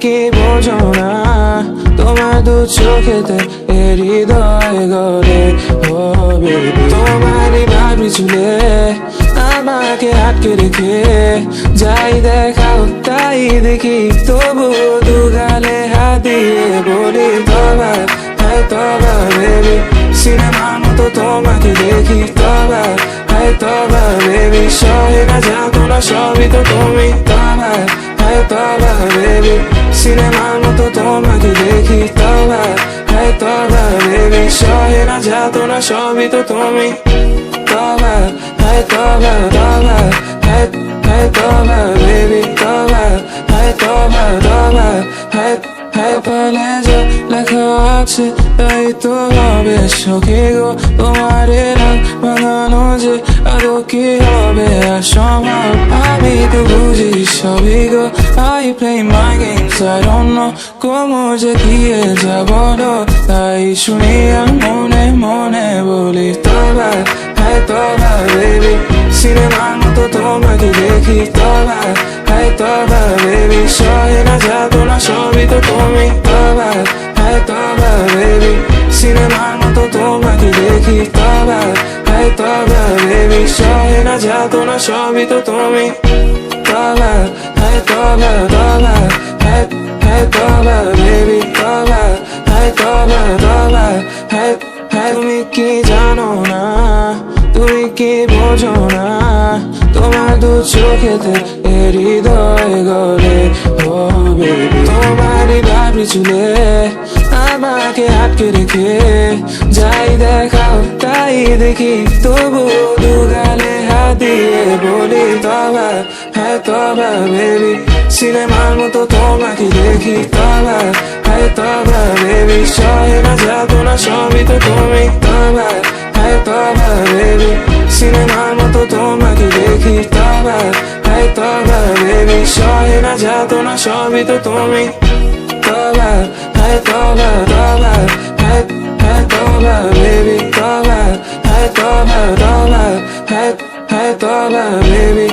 কি বোঝো না তোমার দু চোখেতে হৃদয় গড়ে ও বেবি তোমারই ভাবি চুলে আমাকে আটকে রেখে যাই দেখাও তাই দেখি তবু দু গালে হাত দিয়ে বলি তবা হ্যাঁ তবা বেবি সিনেমার মতো তোমাকে দেখি তবা হ্যাঁ তবা বেবি সহে না যাতো না সবই তো তুমি তবা হ্যাঁ তবা বেবি সিনেমার মতো তোমাকে দেখি তবা হ্যাঁ তবা বেবি সহে না যাতো না সবই তো তুমি তবা হ্যাঁ তবা তবা হ্যাঁ হ্যাঁ তবা বেবি তবা হ্যাঁ তবা তবা হ্যাঁ হ্যাঁ বলে যে লেখা আছে তাই তো হবে সখী গো তোমার নাম বানানো যে আরো কি হবে অসম্ভব আমি তো বুঝি সবই গো I play my games I don't know কমো যে গিয়ে যাব তাই শুনি মনে মনে বলি তবা হ্যাঁ তবা বেবি সিনেমার মতো তোমাকে দেখি তবা হ্যাঁ তবা বেবি সহে না যাতো না সবই তো তুমি তবা হ্যাঁ তবা বেবি সিনেমার মতো তোমাকে দেখি তবা হ্যাঁ তবা বেবি সহে না যাতো না সবই তো তুমি তবা হ্যাঁ তবা তবা হ্যাঁ হ্যাঁ তবা বেবি তবা হ্যাঁ তবা তবা হ্যাঁ হ্যাঁ তুমি কি জানো না তুমি কি বোঝো না তোমার দু চোখেতে হৃদয় গড়ে ও বেবি তোমারই ভাবি চুলে আমাকে আটকে রেখে যাই দেখাও তাই দেখি তবু দু গালে হাত দিয়ে বলি তবা হ্যাঁ তবা বেবি সিনেমার মতো তোমাকে দেখি তবা হ্যাঁ তবা বেবি সহে না যাতো না সবই তো তুমি তবা হ্যাঁ তবা বেবি সিনেমার মতো তোমাকে দেখি তবা হ্যাঁ তবা বেবি সহে না যাতো না সবই তো তুমি তবা হ্যাঁ তবা তবা হ্যাঁ হ্যাঁ তবা বেবি তবা হ্যাঁ তবা তবা হ্যাঁ হ্যাঁ তবা বেবি